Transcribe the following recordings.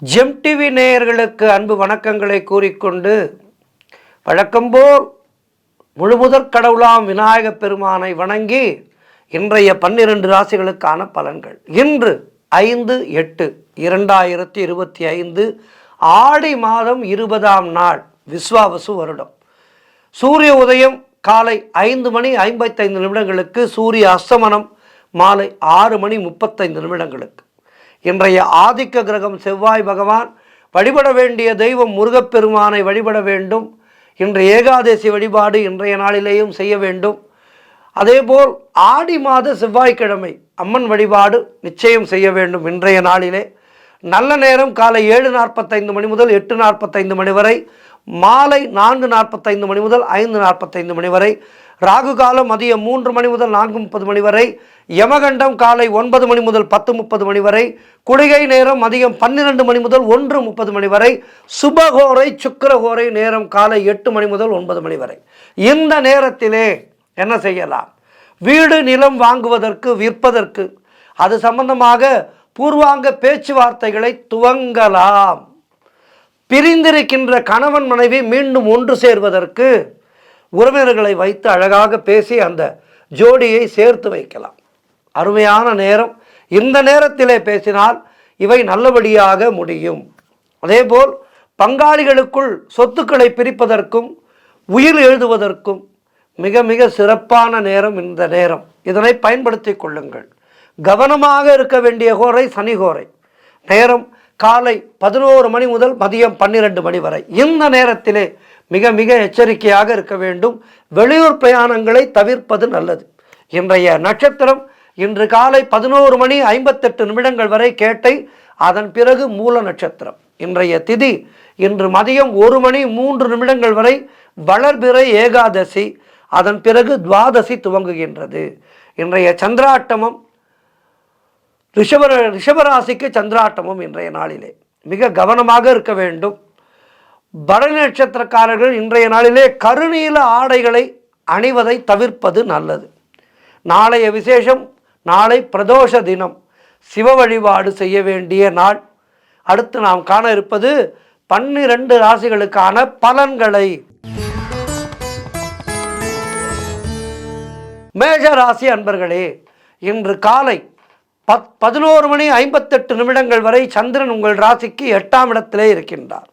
GeM TV நேயர்களுக்கு அன்பு வணக்கங்களை கூறிக்கொண்டு வழக்கம்போல் முழுமுதற் கடவுளாம் விநாயகப் பெருமானை வணங்கி இன்றைய 12 ராசிகளுக்கான பலன்கள். இன்று 5/8/2025 ஆடி மாதம் 20ஆம் நாள், விஸ்வாவசு வருடம். சூரிய உதயம் காலை 5:55 சூரிய அஸ்தமனம் மாலை 6:35. இன்றைய ஆதிக்க கிரகம் செவ்வாய் பகவான். வழிபட வேண்டிய தெய்வம் முருகப்பெருமானை வழிபட வேண்டும். இன்று ஏகாதசி வழிபாடு இன்றைய நாளிலேயும் செய்ய வேண்டும். அதேபோல் ஆடி மாத செவ்வாய்க்கிழமை அம்மன் வழிபாடு நிச்சயம் செய்ய வேண்டும். இன்றைய நாளிலே நல்ல நேரம் காலை 7:45 முதல் 8:45 வரை, மாலை 4:45 முதல் 5:45 வரை, ராகு காலம் மதியம் 3 முதல் 4:30 வரை, யமகண்டம் காலை 9 முதல் 10:30 வரை, குளிகை நேரம் மதியம் 12 முதல் 1:30 வரை, சுபகோரை சுக்கிரகோரை நேரம் காலை 8 முதல் 9 வரை. இந்த நேரத்திலே என்ன செய்யலாம்? வீடு நிலம் வாங்குவதற்கு, விற்பதற்கு, அது சம்பந்தமாக பூர்வாங்க பேச்சுவார்த்தைகளை துவங்கலாம். பிரிந்திருக்கின்ற கணவன் மனைவி மீண்டும் ஒன்று சேர்வதற்கு உறவினர்களை வைத்து அழகாக பேசி அந்த ஜோடியை சேர்த்து வைக்கலாம். அருமையான நேரம். இந்த நேரத்திலே பேசினால் இவை நல்லபடியாக முடியும். அதேபோல் பங்காளிகளுக்குள் சொத்துக்களை பிரிப்பதற்கும் உயிர் எழுதுவதற்கும் மிக மிக சிறப்பான நேரம் இந்த நேரம். இதனை பயன்படுத்தி கொள்ளுங்கள். கவனமாக இருக்க வேண்டிய கோரை சனி கோரை. நேரம் காலை 11 முதல் மதியம் 12 வரை. இந்த நேரத்திலே மிக மிக எச்சரிக்கையாக இருக்க வேண்டும். வெளியூர் பிரயாணங்களை தவிர்ப்பது நல்லது. இன்றைய நட்சத்திரம் இன்று காலை 11:58 வரை கேட்டை, அதன் பிறகு மூல நட்சத்திரம். இன்றைய திதி இன்று மதியம் 1:03 வரை வளர்பிறை ஏகாதசி, அதன் பிறகு துவாதசி துவங்குகின்றது. இன்றைய சந்திராட்டமம் ரிஷபராசிக்கு சந்திராட்டமம். இன்றைய நாளிலே மிக கவனமாக இருக்க வேண்டும். பரணி நட்சத்திரக்காரர்கள் இன்றைய நாளிலே கருநீல ஆடைகளை அணிவதை தவிர்ப்பது நல்லது. நாளைய விசேஷம், நாளை பிரதோஷ தினம், சிவ வழிபாடு செய்ய வேண்டிய நாள். அடுத்து நாம் காண இருப்பது 12 ராசிகளுக்கான பலன்களை. மேஷ ராசி அன்பர்களே, இன்று காலை 11:58 வரை சந்திரன் உங்கள் ராசிக்கு 8ஆம் இடத்திலே இருக்கின்றார்.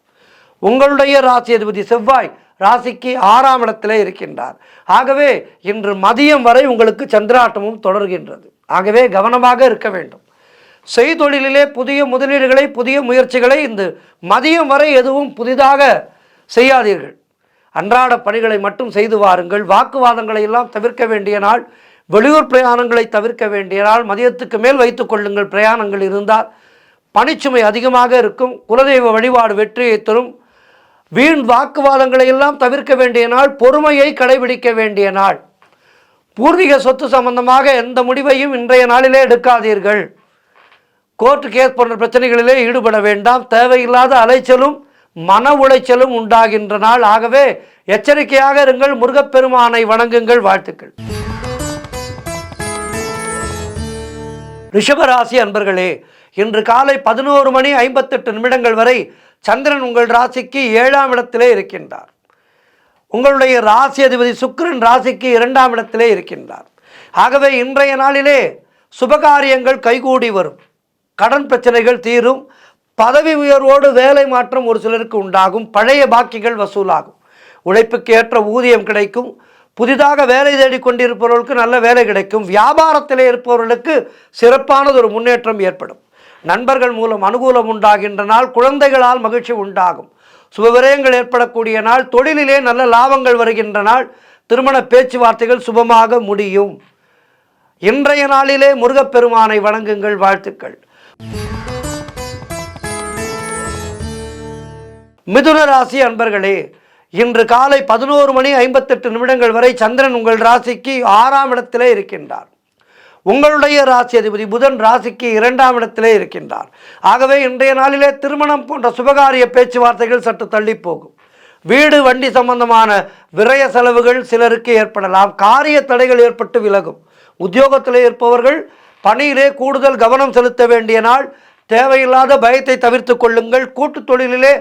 உங்களுடைய ராசி அதிபதி செவ்வாய் ராசிக்கு 6ஆம் இடத்திலே இருக்கின்றார். ஆகவே இன்று மதியம் வரை உங்களுக்கு சந்திராட்டமும் தொடர்கின்றது. ஆகவே கவனமாக இருக்க வேண்டும். செய்தொழிலே புதிய முதலீடுகளை, புதிய முயற்சிகளை இந்த மதியம் வரை எதுவும் புதிதாக செய்யாதீர்கள். அன்றாட பணிகளை மட்டும் செய்து வாருங்கள். வாக்குவாதங்களை எல்லாம் தவிர்க்க வேண்டிய நாள். வெளியூர் பிரயாணங்களை தவிர்க்க வேண்டிய நாள். மதியத்துக்கு மேல் வைத்துக் கொள்ளுங்கள். பிரயாணங்கள் இருந்தால் பணிச்சுமை அதிகமாக இருக்கும். குலதெய்வ வழிபாடு வெற்றியை தரும். வீண் வாக்குவாதங்களை எல்லாம் தவிர்க்க வேண்டிய நாள். பொறுமையை கடைபிடிக்க வேண்டிய நாள். பூர்வீக சொத்து சம்பந்தமாக எந்த முடிவையும் இன்றைய நாளிலே எடுக்காதீர்கள். கோர்ட்டு கேஸ் போன்ற பிரச்சனைகளிலே ஈடுபட வேண்டாம். தேவையில்லாத அலைச்சலும் மன உளைச்சலும் உண்டாகின்ற நாள். ஆகவே எச்சரிக்கையாக இருங்கள். முருகப்பெருமானை வணங்குங்கள். வாழ்த்துக்கள். ரிஷபராசி அன்பர்களே, இன்று காலை 11:58 வரை சந்திரன் உங்கள் ராசிக்கு 7ஆம் இடத்திலே இருக்கின்றார். உங்களுடைய ராசி அதிபதி சுக்கிரன் ராசிக்கு 2ஆம் இடத்திலே இருக்கின்றார். ஆகவே இன்றைய நாளிலே சுபகாரியங்கள் கைகூடி வரும். கடன் பிரச்சனைகள் தீரும். பதவி உயர்வோடு வேலை மாற்றம் ஒரு சிலருக்கு உண்டாகும். பழைய பாக்கிகள் வசூலாகும். உழைப்புக்கு ஏற்ற ஊதியம் கிடைக்கும். புதிதாக வேலை தேடி கொண்டிருப்பவர்களுக்கு நல்ல வேலை கிடைக்கும். வியாபாரத்திலே இருப்பவர்களுக்கு சிறப்பானது ஒரு முன்னேற்றம் ஏற்படும். நண்பர்கள் மூலம் அனுகூலம் உண்டாகின்ற நாள். குழந்தைகளால் மகிழ்ச்சி உண்டாகும். சுபவிரயங்கள் ஏற்படக்கூடிய நாள். தொழிலிலே நல்ல லாபங்கள் வருகின்ற நாள். திருமண பேச்சுவார்த்தைகள் சுபமாக முடியும். இன்றைய நாளிலே முருகப்பெருமானை வணங்குங்கள். வாழ்த்துக்கள். மிதுன ராசி அன்பர்களே, இன்று காலை 11:58 வரை சந்திரன் உங்கள் ராசிக்கு 6ஆம் இடத்திலே இருக்கின்றார். உங்களுடைய ராசி அதிபதி புதன் ராசிக்கு 2ஆம் இடத்திலே இருக்கின்றார். ஆகவே இன்றைய நாளிலே திருமணம் போன்ற சுபகாரிய பேச்சுவார்த்தைகள் சற்று தள்ளி போகும். வீடு வண்டி சம்பந்தமான விரய செலவுகள் சிலருக்கு ஏற்படலாம். காரிய தடைகள் ஏற்பட்டு விலகும். உத்தியோகத்திலே இருப்பவர்கள் பணியிலே கூடுதல் கவனம் செலுத்த வேண்டிய நாள். தேவையில்லாத பயத்தை தவிர்த்து கொள்ளுங்கள். கூட்டு தொழிலிலே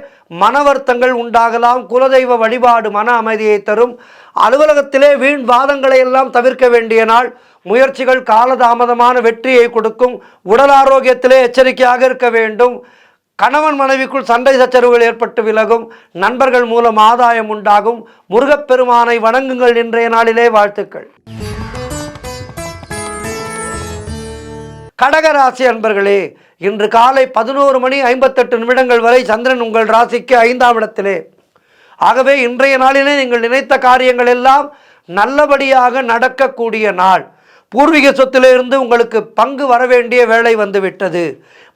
மன வருத்தங்கள் உண்டாகலாம். குலதெய்வ வழிபாடு மன அமைதியை தரும். அலுவலகத்திலே வீண் வாதங்களை எல்லாம் தவிர்க்க வேண்டிய நாள். முயற்சிகள் காலதாமதமான வெற்றியை கொடுக்கும். உடல் ஆரோக்கியத்திலே எச்சரிக்கையாக இருக்க வேண்டும். கணவன் மனைவிக்குள் சண்டை சச்சரவுகள் ஏற்பட்டு விலகும். நண்பர்கள் மூலம் ஆதாயம் உண்டாகும். முருகப்பெருமானை வணங்குங்கள். இன்றைய நாளிலே வாழ்த்துக்கள். கடகராசி அன்பர்களே, இன்று காலை 11:58 வரை சந்திரன் உங்கள் ராசிக்கு 5ஆம் இடத்திலே. ஆகவே இன்றைய நாளிலே நீங்கள் நினைத்த காரியங்கள் எல்லாம் நல்லபடியாக நடக்கக்கூடிய நாள். பூர்வீக சொத்திலிருந்து உங்களுக்கு பங்கு வரவேண்டிய வேலை வந்துவிட்டது.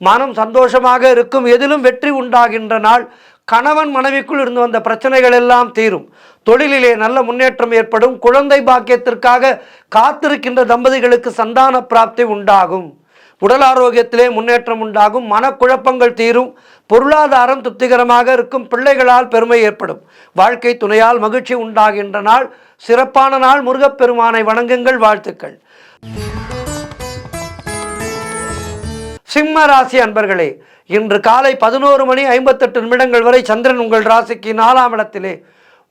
மனம் சந்தோஷமாக இருக்கும். எதிலும் வெற்றி உண்டாகின்ற நாள். கணவன் மனைவிக்குள் இருந்து வந்த பிரச்சனைகள் எல்லாம் தீரும். தொழிலிலே நல்ல முன்னேற்றம் ஏற்படும். குழந்தை பாக்கியத்திற்காக காத்திருக்கின்ற தம்பதிகளுக்கு சந்தான பிராப்தி உண்டாகும். உடல் ஆரோக்கியத்திலே முன்னேற்றம் உண்டாகும். மனக்குழப்பங்கள் தீரும். பொருளாதாரம் திருப்திகரமாக இருக்கும். பிள்ளைகளால் பெருமை ஏற்படும். வாழ்க்கை துணையால் மகிழ்ச்சி உண்டாகின்ற நாள். சிறப்பான நாள். முருகப்பெருமானை வணங்குங்கள். வாழ்த்துக்கள். சிம்ம ராசி அன்பர்களே, இன்று காலை 11:58 வரை சந்திரன் உங்கள் ராசிக்கு 4ஆம் இடத்திலே.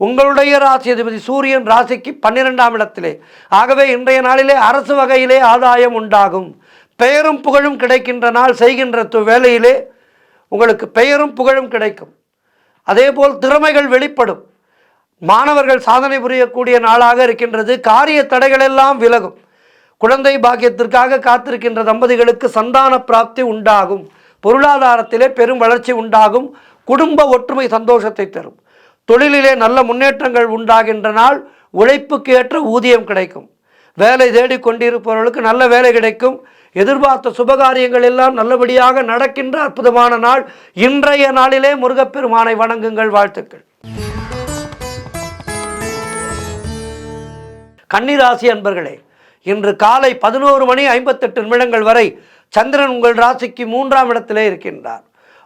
உங்களுடைய ராசி அதிபதி சூரியன் ராசிக்கு 12ஆம் இடத்திலே. ஆகவே இன்றைய நாளிலே அரசு வகையிலே ஆதாயம் உண்டாகும். பெயரும் புகழும் கிடைக்கின்ற நாள். செய்கின்ற வேலையிலே உங்களுக்கு பெயரும் புகழும் கிடைக்கும். அதேபோல் திறமைகள் வெளிப்படும். மாணவர்கள் சாதனை புரியக்கூடிய நாளாக இருக்கின்றது. காரிய தடைகள் எல்லாம் விலகும். குழந்தை பாக்கியத்திற்காக காத்திருக்கின்ற தம்பதிகளுக்கு சந்தான பிராப்தி உண்டாகும். பொருளாதாரத்திலே பெரும் வளர்ச்சி உண்டாகும். குடும்ப ஒற்றுமை சந்தோஷத்தை தரும். தொழிலிலே நல்ல முன்னேற்றங்கள் உண்டாகின்ற நாள். உழைப்புக்கு ஏற்ற ஊதியம் கிடைக்கும். வேலை தேடிக் கொண்டிருப்பவர்களுக்கு நல்ல வேலை கிடைக்கும். எதிர்பார்த்த சுபகாரியங்கள் எல்லாம் நல்லபடியாக நடக்கின்ற அற்புதமான நாள். இன்றைய நாளிலே முருகப்பெருமானை வணங்குங்கள். வாழ்த்துக்கள். கன்னிராசி அன்பர்களே, இன்று காலை 11:58 வரை சந்திரன் உங்கள் ராசிக்கு 3ஆம் இடத்திலே இருக்கின்றார்.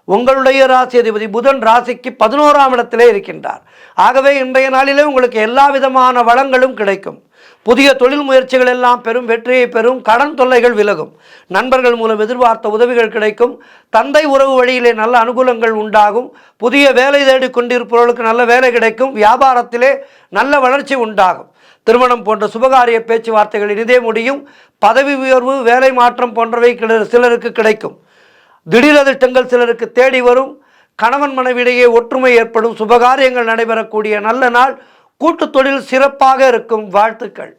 உங்களுடைய ராசி அதிபதி புதன் ராசிக்கு 11ஆம் இடத்திலே இருக்கின்றார். ஆகவே இன்றைய நாளிலே உங்களுக்கு எல்லா விதமான வளங்களும் கிடைக்கும். புதிய தொழில் முயற்சிகள் எல்லாம் பெரும் வெற்றியை பெறும். கடன் தொல்லைகள் விலகும். நண்பர்கள் மூலம் எதிர்பார்த்த உதவிகள் கிடைக்கும். தந்தை உறவு வழியிலே நல்ல அனுகூலங்கள் உண்டாகும். புதிய வேலை தேடி கொண்டிருப்பவர்களுக்கு நல்ல வேலை கிடைக்கும். வியாபாரத்திலே நல்ல வளர்ச்சி உண்டாகும். திருமணம் போன்ற சுபகாரிய பேச்சுவார்த்தைகள் இனிதே முடியும். பதவி உயர்வு, வேலை மாற்றம் போன்றவை சிலருக்கு கிடைக்கும். திடீர் அதிர்ஷ்டங்கள் சிலருக்கு தேடி வரும். கணவன் மனைவியிடையே ஒற்றுமை ஏற்படும். சுபகாரியங்கள் நடைபெறக்கூடிய நல்ல நாள். கூட்டு தொழில் சிறப்பாக இருக்கும். வாழ்த்துக்கள்.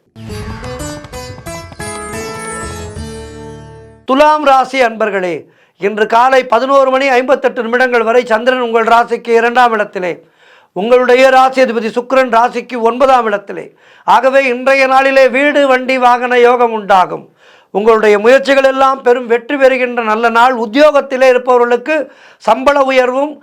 துலாம் ராசி அன்பர்களே, இன்று காலை 11:58 வரை சந்திரன் உங்கள் ராசிக்கு 2ஆம் இடத்திலே. உங்களுடைய ராசி அதிபதி சுக்கிரன் ராசிக்கு 9ஆம் இடத்திலே. ஆகவே இன்றைய நாளிலே வீடு வண்டி வாகன யோகம் உண்டாகும். உங்களுடைய முயற்சிகள் எல்லாம் பெரும் வெற்றி பெறுகின்ற நல்ல நாள். உத்தியோகத்திலே இருப்பவர்களுக்கு சம்பள உயர்வும்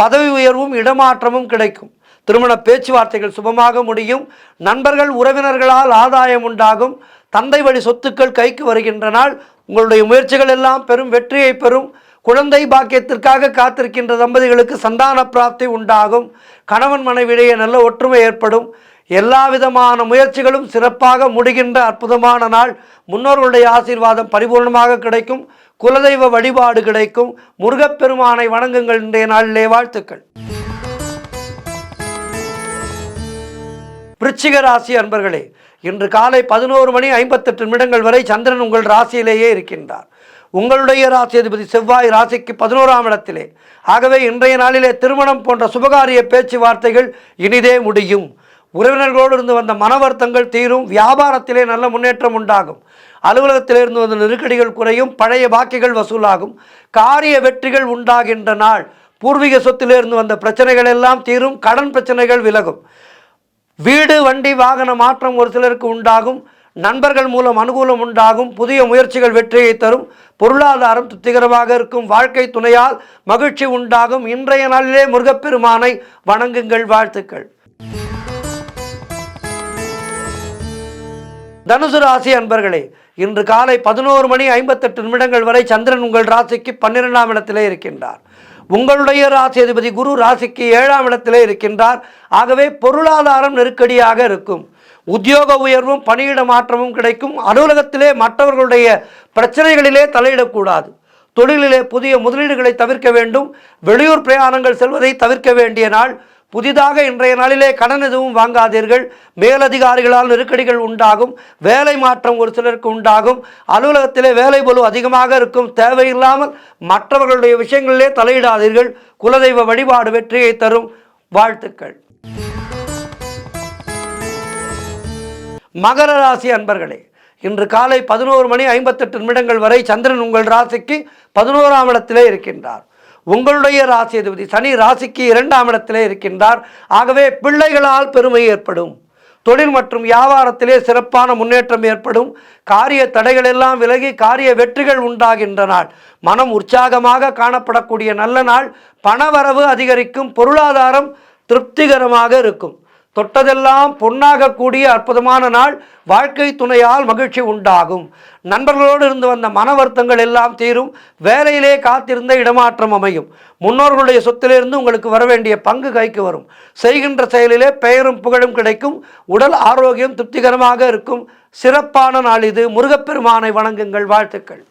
பதவி உயர்வும் இடமாற்றமும் கிடைக்கும். திருமண பேச்சுவார்த்தைகள் சுபமாக முடியும். நண்பர்கள் உறவினர்களால் ஆதாயம் உண்டாகும். தந்தை வழி சொத்துக்கள் கைக்கு வருகின்ற நாள். உங்களுடைய முயற்சிகள் எல்லாம் பெரும் வெற்றியை பெறும். குழந்தை பாக்கியத்திற்காக காத்திருக்கின்ற தம்பதிகளுக்கு சந்தான பிராப்தி உண்டாகும். கணவன் மனைவியிடையே நல்ல ஒற்றுமை ஏற்படும். எல்லா விதமான முயற்சிகளும் சிறப்பாக முடிகின்ற அற்புதமான நாள். முன்னோர்களுடைய ஆசீர்வாதம் பரிபூர்ணமாக கிடைக்கும். குலதெய்வ வழிபாடு கிடைக்கும். முருகப்பெருமானை வணங்குங்கள். இன்றைய நாளிலே வாழ்த்துக்கள். விருச்சிக ராசி அன்பர்களே, இன்று காலை 11:58 வரை சந்திரன் உங்கள் ராசியிலேயே இருக்கின்றார். உங்களுடைய ராசி அதிபதி செவ்வாய் ராசிக்கு 11ஆம் இடத்திலே. ஆகவே இன்றைய நாளிலே திருமணம் போன்ற சுபகாரிய பேச்சுவார்த்தைகள் இனிதே முடியும். உறவினர்களோடு இருந்து வந்த மன வருத்தங்கள் தீரும். வியாபாரத்திலே நல்ல முன்னேற்றம் உண்டாகும். அலுவலகத்திலிருந்து வந்த நெருக்கடிகள் குறையும். பழைய பாக்கிகள் வசூலாகும். காரிய வெற்றிகள் உண்டாகின்ற நாள். பூர்வீக சொத்திலிருந்து வந்த பிரச்சனைகள் எல்லாம் தீரும். கடன் பிரச்சனைகள் விலகும். வீடு வண்டி வாகன மாற்றம் ஒரு சிலருக்கு உண்டாகும். நண்பர்கள் மூலம் அனுகூலம் உண்டாகும். புதிய முயற்சிகள் வெற்றியை தரும். பொருளாதாரம் திருப்திகரமாக இருக்கும். வாழ்க்கை துணையால் மகிழ்ச்சி உண்டாகும். இன்றைய நாளிலே முருகப்பெருமானை வணங்குங்கள். வாழ்த்துக்கள். தனுசு ராசி அன்பர்களே, இன்று காலை 11:58 வரை சந்திரன் உங்கள் ராசிக்கு 12ஆம் இடத்திலே இருக்கின்றார். உங்களுடைய ராசி அதிபதி குரு ராசிக்கு 7ஆம் இடத்திலே இருக்கின்றார். ஆகவே பொருளாதாரம் நெருக்கடியாக இருக்கும். உத்தியோக உயர்வும் பணியிட மாற்றமும் கிடைக்கும். அலுவலகத்திலே மற்றவர்களுடைய பிரச்சனைகளிலே தலையிடக்கூடாது. தொழிலிலே புதிய முதலீடுகளை தவிர்க்க வேண்டும். வெளியூர் பிரயாணங்கள் செல்வதை தவிர்க்க வேண்டிய நாள். புதிதாக இன்றைய நாளிலே கடன் எதுவும் வாங்காதீர்கள். மேலதிகாரிகளால் நெருக்கடிகள் உண்டாகும். வேலை மாற்றம் ஒரு சிலருக்கு உண்டாகும். அலுவலகத்திலே வேலை பளு அதிகமாக இருக்கும். தேவையில்லாமல் மற்றவர்களுடைய விஷயங்களிலே தலையிடாதீர்கள். குலதெய்வ வழிபாடு வெற்றியை தரும். வாழ்த்துக்கள். மகர ராசி அன்பர்களே, இன்று காலை 11:58 வரை சந்திரன் உங்கள் ராசிக்கு 11ஆம் இடத்திலே இருக்கின்றார். உங்களுடைய ராசி அதிபதி சனி ராசிக்கு 2ஆம் இடத்திலே இருக்கின்றார். ஆகவே பிள்ளைகளால் பெருமை ஏற்படும். தொழில் மற்றும் வியாபாரத்திலே சிறப்பான முன்னேற்றம் ஏற்படும். காரிய தடைகள் எல்லாம் விலகி காரிய வெற்றிகள் உண்டாகின்ற நாள். மனம் உற்சாகமாக காணப்படக்கூடிய நல்ல நாள். பணவரவு அதிகரிக்கும். பொருளாதாரம் திருப்திகரமாக இருக்கும். தொட்டதெல்லாம் பொன்னாக கூடிய அற்புதமான நாள். வாழ்க்கை துணையால் மகிழ்ச்சி உண்டாகும். நண்பர்களோடு இருந்து வந்த மன வருத்தங்கள் எல்லாம் தீரும். வேலையிலே காத்திருந்த இடமாற்றம் அமையும். முன்னோர்களுடைய சொத்திலிருந்து உங்களுக்கு வரவேண்டிய பங்கு கைக்கு வரும். செய்கின்ற செயலிலே பெயரும் புகழும் கிடைக்கும். உடல் ஆரோக்கியம் திருப்திகரமாக இருக்கும். சிறப்பான நாள் இது. முருகப்பெருமானை வணங்குங்கள். வாழ்த்துக்கள்.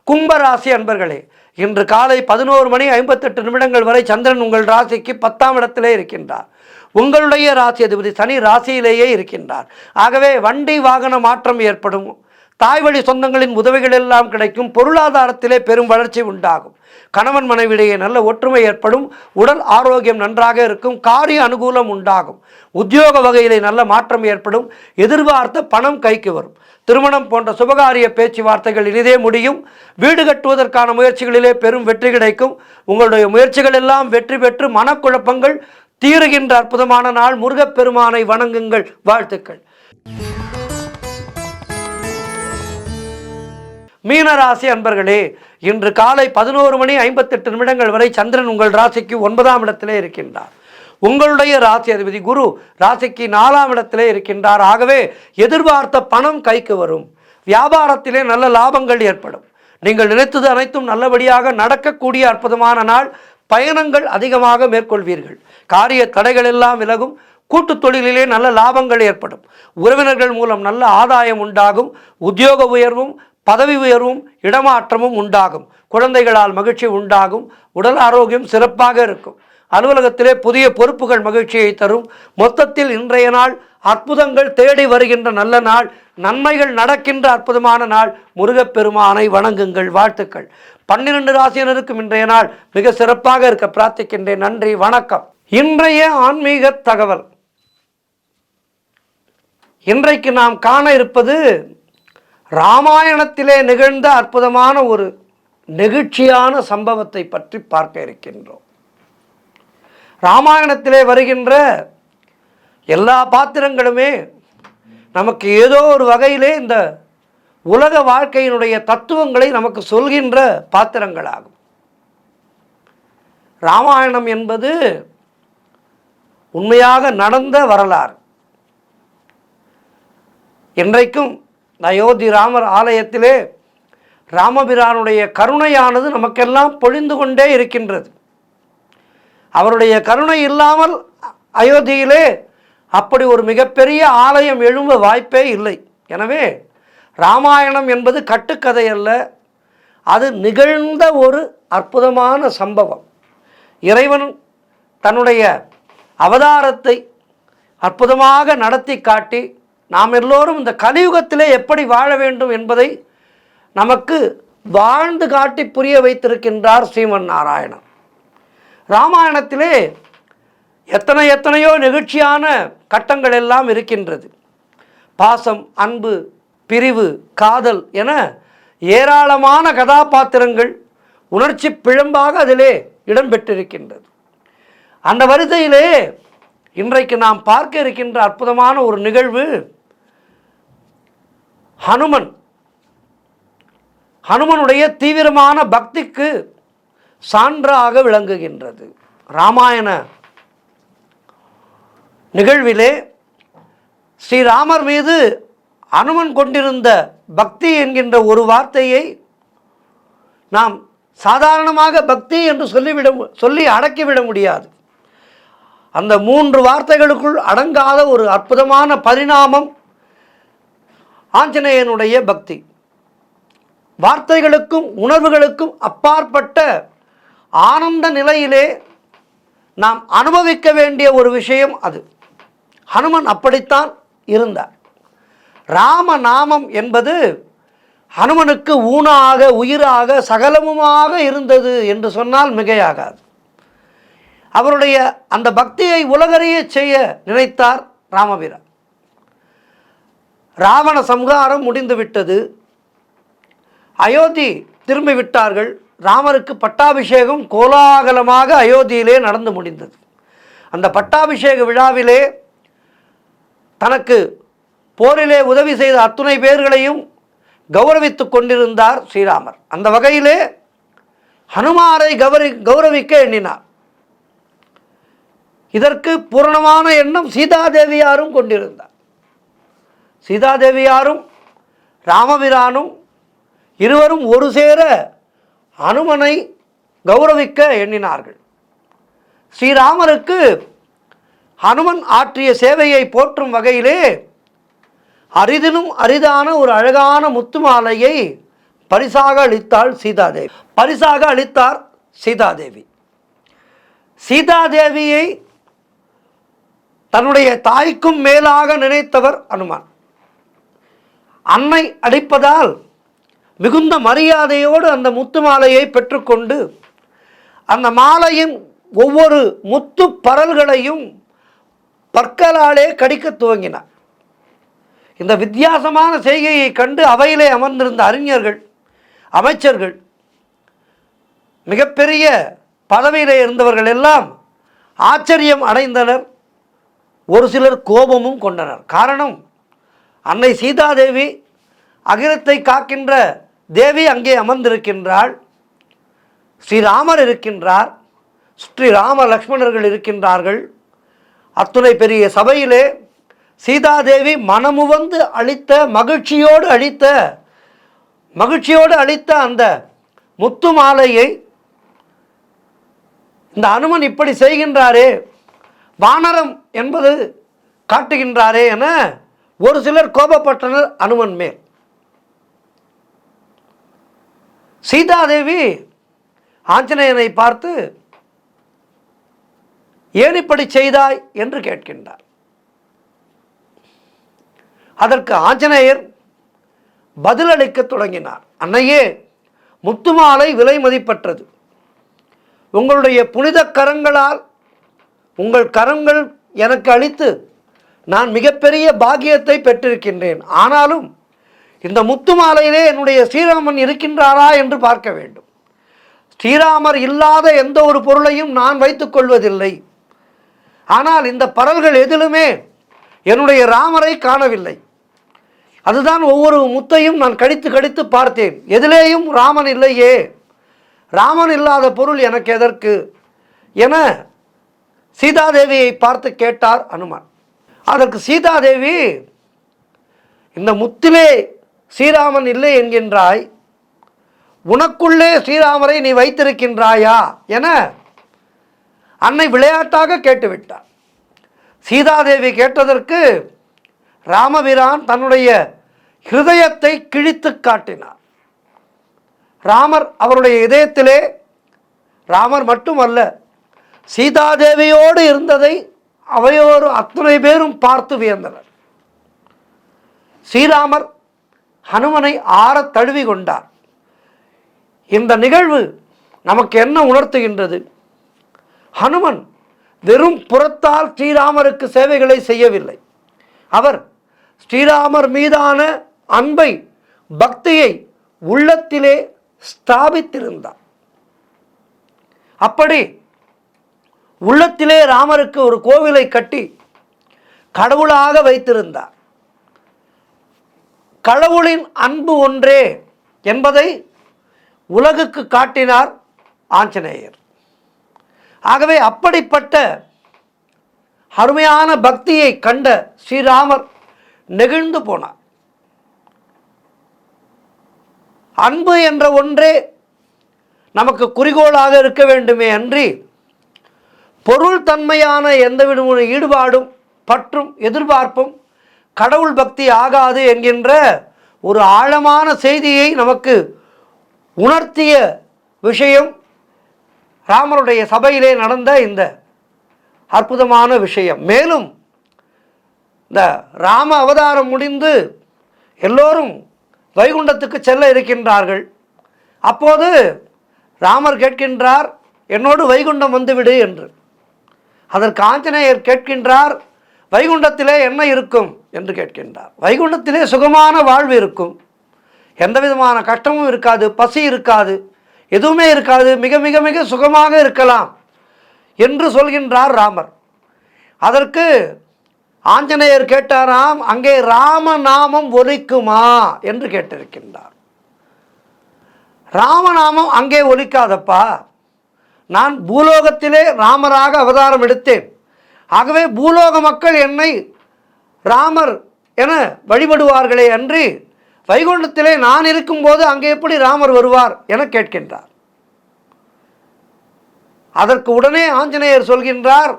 கும்பராசி அன்பர்களே, இன்று காலை 11:58 வரை சந்திரன் உங்கள் ராசிக்கு 10ஆம் இடத்திலே இருக்கின்றார். உங்களுடைய ராசி அதிபதி சனி ராசியிலேயே இருக்கின்றார். ஆகவே வண்டி வாகன மாற்றம் ஏற்படும். தாய் வழி சொந்தங்களின் உதவிகள் எல்லாம் கிடைக்கும். பொருளாதாரத்திலே பெரும் வளர்ச்சி உண்டாகும். கணவன் மனைவிடையே நல்ல ஒற்றுமை ஏற்படும். உடல் ஆரோக்கியம் நன்றாக இருக்கும். காரிய அனுகூலம் உண்டாகும். உத்தியோக வகையிலே நல்ல மாற்றம் ஏற்படும். எதிர்பார்த்த பணம் கைக்கு வரும். திருமணம் போன்ற சுபகாரிய பேச்சுவார்த்தைகள் இனிதே முடியும். வீடு கட்டுவதற்கான முயற்சிகளிலே பெரும் வெற்றி கிடைக்கும். உங்களுடைய முயற்சிகள் எல்லாம் வெற்றி பெற்று மனக்குழப்பங்கள் தீருகின்ற அற்புதமான நாள். முருகப்பெருமானை வணங்குங்கள். வாழ்த்துக்கள். மீனராசி அன்பர்களே, இன்று காலை 11:58 வரை சந்திரன் உங்கள் ராசிக்கு 9ஆம் இடத்திலே இருக்கின்றார். உங்களுடைய ராசி அதிபதி குரு ராசிக்கு 4ஆம் இடத்திலே இருக்கின்றார். ஆகவே எதிர்பார்த்த பணம் கைக்கு வரும். வியாபாரத்திலே நல்ல லாபங்கள் ஏற்படும். நீங்கள் நினைத்தது அனைத்தும் நல்லபடியாக நடக்கக்கூடிய அற்புதமான நாள். பயணங்கள் அதிகமாக மேற்கொள்வீர்கள். காரிய தடைகள் எல்லாம் விலகும். கூட்டு தொழிலிலே நல்ல லாபங்கள் ஏற்படும். உறவினர்கள் மூலம் நல்ல ஆதாயம் உண்டாகும். உத்தியோக உயர்வும் பதவி உயர்வும் இடமாற்றமும் உண்டாகும். குழந்தைகளால் மகிழ்ச்சி உண்டாகும். உடல் ஆரோக்கியம் சிறப்பாக இருக்கும். அலுவலகத்திலே புதிய பொறுப்புகள் மகிழ்ச்சியை தரும். மொத்தத்தில் இன்றைய நாள் அற்புதங்கள் தேடி வருகின்ற நல்ல நாள். நன்மைகள் நடக்கின்ற அற்புதமான நாள். முருகப்பெருமானை வணங்குங்கள். வாழ்த்துக்கள். 12 ராசியினருக்கும் இன்றைய நாள் மிக சிறப்பாக இருக்க பிரார்த்திக்கின்றேன். நன்றி, வணக்கம். இன்றைய ஆன்மீக தகவல். இன்றைக்கு நாம் காண இருப்பது ராமாயணத்திலே நிகழ்ந்த அற்புதமான ஒரு நெகிழ்ச்சியான சம்பவத்தை பற்றி பார்க்க இருக்கின்றோம். ராமாயணத்திலே வருகின்ற எல்லா பாத்திரங்களுமே நமக்கு ஏதோ ஒரு வகையிலே இந்த உலக வாழ்க்கையினுடைய தத்துவங்களை நமக்கு சொல்கின்ற பாத்திரங்களாகும். ராமாயணம் என்பது உண்மையாக நடந்த வரலாறு. இன்றைக்கும் அயோத்தி ராமர் ஆலயத்திலே ராமபிரானுடைய கருணையானது நமக்கெல்லாம் பொழிந்து கொண்டே இருக்கின்றது. அவருடைய கருணை இல்லாமல் அயோத்தியிலே அப்படி ஒரு மிகப்பெரிய ஆலயம் எழும்ப வாய்ப்பே இல்லை. எனவே ராமாயணம் என்பது கட்டுக்கதை அல்ல, அது நிகழ்ந்த ஒரு அற்புதமான சம்பவம். இறைவன் தன்னுடைய அவதாரத்தை அற்புதமாக நடத்தி காட்டி நாம் எல்லோரும் இந்த கலியுகத்திலே எப்படி வாழ வேண்டும் என்பதை நமக்கு வாழ்ந்து காட்டி புரிய வைத்திருக்கின்றார் ஸ்ரீமன் நாராயணன். ராமாயணத்திலே எத்தனையோ நெகிழ்ச்சியான கட்டங்கள் எல்லாம் இருக்கின்றது. பாசம், அன்பு, பிரிவு, காதல் என ஏராளமான கதாபாத்திரங்கள் உணர்ச்சி பிழம்பாக அதிலே இடம்பெற்றிருக்கின்றது. அந்த வரிசையிலே இன்றைக்கு நாம் பார்க்க இருக்கின்ற அற்புதமான ஒரு நிகழ்வு ஹனுமனுடைய தீவிரமான பக்திக்கு சான்றாக விளங்குகின்றது. ராமாயண நிகழ்விலே ஸ்ரீராமர் மீது அனுமன் கொண்டிருந்த பக்தி என்கின்ற ஒரு வார்த்தையை நாம் சாதாரணமாக பக்தி என்று சொல்லி அடக்கிவிட முடியாது. அந்த 3 வார்த்தைகளுக்குள் அடங்காத ஒரு அற்புதமான பரிணாமம் ஆஞ்சநேயனுடைய பக்தி. வார்த்தைகளுக்கும் உணர்வுகளுக்கும் அப்பாற்பட்ட ஆனந்த நிலையிலே நாம் அனுபவிக்க வேண்டிய ஒரு விஷயம் அது. ஹனுமன் அப்படித்தான் இருந்தார். ராம நாமம் என்பது ஹனுமனுக்கு ஊனாக உயிராக சகலமுமாக இருந்தது என்று சொன்னால் மிகையாகாது. அவருடைய அந்த பக்தியை உலகறிய செய்ய நினைத்தார் ராமபிரான். ராவண சம்ஹாரம் முடிந்துவிட்டது. அயோத்தி திரும்பிவிட்டார்கள். ராமருக்கு பட்டாபிஷேகம் கோலாகலமாக அயோத்தியிலே நடந்து முடிந்தது. அந்த பட்டாபிஷேக விழாவிலே தனக்கு போரிலே உதவி செய்த அத்துணை பேர்களையும் கௌரவித்து கொண்டிருந்தார் ஸ்ரீராமர். அந்த வகையிலே ஹனுமாரை கௌரவிக்க எண்ணினார். இதற்கு பூரணமான எண்ணம் சீதாதேவியாரும் கொண்டிருந்தார். சீதாதேவியாரும் ராமபிரானும் இருவரும் ஒரு சேர ஹனுமனை கௌரவிக்க எண்ணினார்கள். ஸ்ரீராமருக்கு ஹனுமன் ஆற்றிய சேவையை போற்றும் வகையிலே அரிதிலும் அரிதான ஒரு அழகான முத்து மாலையை பரிசாக அளித்தாள் சீதாதேவி. பரிசாக அளித்தார் சீதாதேவி. சீதாதேவியை தன்னுடைய தாய்க்கும் மேலாக நினைத்தவர் அனுமான். அன்னை அளிப்பதால் மிகுந்த மரியாதையோடு அந்த முத்து மாலையை பெற்றுக்கொண்டு அந்த மாலையின் ஒவ்வொரு முத்து பரல்களையும் பற்களாலே கடிக்க துவங்கினார். இந்த வித்தியாசமான செய்கையை கண்டு அவையிலே அமர்ந்திருந்த அறிஞர்கள், அமைச்சர்கள், மிகப்பெரிய பதவியிலே இருந்தவர்கள் எல்லாம் ஆச்சரியம் அடைந்தனர். ஒரு சிலர் கோபமும் கொண்டனர். காரணம், அன்னை சீதாதேவி அகிலத்தை காக்கின்ற தேவி அங்கே அமர்ந்திருக்கின்றாள். ஸ்ரீராமர் இருக்கின்றார். ஸ்ரீராம லக்ஷ்மணர்கள் இருக்கின்றார்கள். அத்துணை பெரிய சபையிலே சீதாதேவி மனமுவந்து அளித்த மகிழ்ச்சியோடு அளித்த அந்த முத்து மாலையை இந்த அனுமன் இப்படி செய்கின்றாரே, வானரம் என்பது காட்டுகின்றாரே என ஒரு சிலர் கோபப்பட்டனர் அனுமன் மேல். சீதாதேவி ஆஞ்சநேயனை பார்த்து ஏன் இப்படி செய்தாய் என்று கேட்கின்றார். அதற்கு ஆஞ்சநேயர் பதிலளிக்க தொடங்கினார். அன்னையே, முத்துமாலை விலை மதிப்பற்றது. உங்களுடைய புனித கரங்களால், உங்கள் கரங்கள் எனக்கு அளித்து நான் மிகப்பெரிய பாக்கியத்தை பெற்றிருக்கின்றேன். ஆனாலும் இந்த முத்து மாலையிலே என்னுடைய ஸ்ரீராமன் இருக்கின்றாரா என்று பார்க்க வேண்டும். ஸ்ரீராமர் இல்லாத எந்த ஒரு பொருளையும் நான் வைத்துக் கொள்வதில்லை. ஆனால் இந்த பரல்கள் எதிலுமே என்னுடைய ராமரை காணவில்லை. அதுதான் ஒவ்வொரு முத்தையும் நான் கடித்து பார்த்தேன். எதிலேயும் ராமன் இல்லையே. ராமன் இல்லாத பொருள் எனக்கு எதற்கு என சீதாதேவியை பார்த்து கேட்டார் அனுமான். அதற்கு சீதாதேவி, இந்த முத்திலே ஸ்ரீராமன் இல்லை என்கின்றாய், உனக்குள்ளே ஸ்ரீராமரை நீ வைத்திருக்கின்றாயா என அன்னை விளையாட்டாக கேட்டுவிட்டார். சீதாதேவி கேட்டதற்கு ராமபிரான் தன்னுடைய ஹிருதயத்தை கிழித்து காட்டினார். ராமர் அவருடைய இதயத்திலே, ராமர் மட்டுமல்ல, சீதாதேவியோடு இருந்ததை அவையோடு அத்தனை பேரும் பார்த்து வியந்தனர். ஸ்ரீராமர் ஹனுமனை ஆற தழுவி கொண்டார். இந்த நிகழ்வு நமக்கு என்ன உணர்த்துகின்றது? ஹனுமன் வெறும் புறத்தால் ஸ்ரீராமருக்கு சேவைகளை செய்யவில்லை. அவர் ஸ்ரீராமர் மீதான அன்பை, பக்தியை உள்ளத்திலே ஸ்தாபித்திருந்தார். அப்படி உள்ளத்திலே ராமருக்கு ஒரு கோவிலை கட்டி கடவுளாக வைத்திருந்தார். கடவுளின் அன்பு ஒன்றே என்பதை உலகுக்கு காட்டினார் ஆஞ்சநேயர். ஆகவே அப்படிப்பட்ட அருமையான பக்தியை கண்ட ஸ்ரீராமர் நெகிழ்ந்து போனார். அன்பு என்ற ஒன்றே நமக்கு குறிக்கோளாக இருக்க வேண்டுமே அன்றி பொருள் தன்மையான எந்தவிதமான ஈடுபாடும் பற்றும் எதிர்பார்ப்பும் கடவுள் பக்தி ஆகாது என்கின்ற ஒரு ஆழமான செய்தியை நமக்கு உணர்த்திய விஷயம் ராமருடைய சபையிலே நடந்த இந்த அற்புதமான விஷயம். மேலும் இந்த ராம அவதாரம் முடிந்து எல்லோரும் வைகுண்டத்துக்கு செல்ல இருக்கின்றார்கள். அப்போது ராமர் கேட்கின்றார், என்னோடு வைகுண்டம் வந்துவிடு என்று. அதற்கு ஆஞ்சநேயர் கேட்கின்றார், வைகுண்டத்திலே என்ன இருக்கும் என்று கேட்கின்றார். வைகுண்டத்திலே சுகமான வாழ்வு இருக்கும், எந்த விதமான கஷ்டமும் இருக்காது, பசி இருக்காது, எதுவுமே இருக்காது, மிக மிக மிக சுகமாக இருக்கலாம் என்று சொல்கின்றார் ராமர். அதற்கு ஆஞ்சநேயர் கேட்டாராம், அங்கே ராமநாமம் ஒலிக்குமா என்று கேட்டிருக்கின்றார். ராமநாமம் அங்கே ஒலிக்காதப்பா, நான் பூலோகத்திலே ராமராக அவதாரம் எடுத்தேன், ஆகவே பூலோக மக்கள் என்னை ராமர் என வழிபடுவார்களே அன்றி வைகுண்டத்திலே நான் இருக்கும்போது அங்கே எப்படி ராமர் வருவார் என கேட்கின்றார். அதற்கு உடனே ஆஞ்சநேயர் சொல்கின்றார்,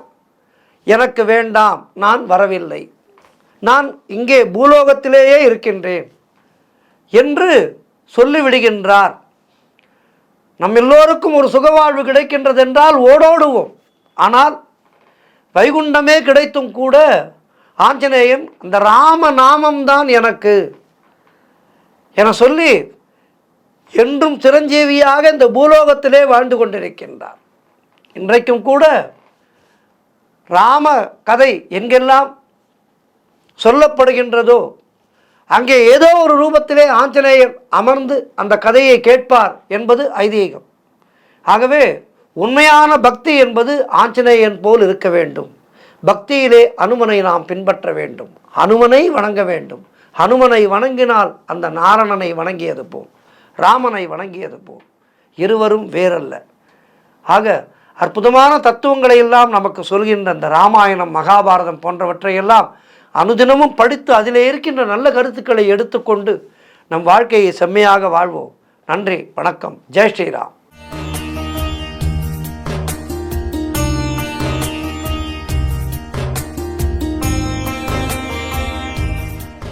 எனக்கு வேண்டாம், நான் வரவில்லை, நான் இங்கே பூலோகத்திலேயே இருக்கின்றேன் என்று சொல்லிவிடுகின்றார். நம் எல்லோருக்கும் ஒரு சுகவாழ்வு கிடைக்கின்றது என்றால் ஓடோடுவோம். ஆனால் வைகுண்டமே கிடைத்தும் கூட ஆஞ்சநேயன் அந்த ராம நாமம்தான் எனக்கு என சொல்லி என்றும் சிரஞ்சீவியாக இந்த பூலோகத்திலே வாழ்ந்து கொண்டிருக்கின்றார். இன்றைக்கும் கூட ராம கதை எங்கெல்லாம் சொல்லப்படுகின்றதோ அங்கே ஏதோ ஒரு ரூபத்திலே ஆஞ்சநேயர் அமர்ந்து அந்த கதையை கேட்பார் என்பது ஐதீகம். ஆகவே உண்மையான பக்தி என்பது ஆஞ்சநேயன் போல் இருக்க வேண்டும். பக்தியிலே அனுமனை நாம் பின்பற்ற வேண்டும், அனுமனை வணங்க வேண்டும். ஹனுமனை வணங்கினால் அந்த நாரணனை வணங்கியது போல், ராமனை வணங்கியது போல், இருவரும் வேறல்ல. ஆக அற்புதமான தத்துவங்களை எல்லாம் நமக்கு சொல்கின்ற அந்த ராமாயணம், மகாபாரதம் போன்றவற்றையெல்லாம் அனுதினமும் படித்து அதிலே இருக்கின்ற நல்ல கருத்துக்களை எடுத்துக்கொண்டு நம் வாழ்க்கையை செம்மையாக வாழ்வோம். நன்றி, வணக்கம், ஜெய் ஸ்ரீராம்.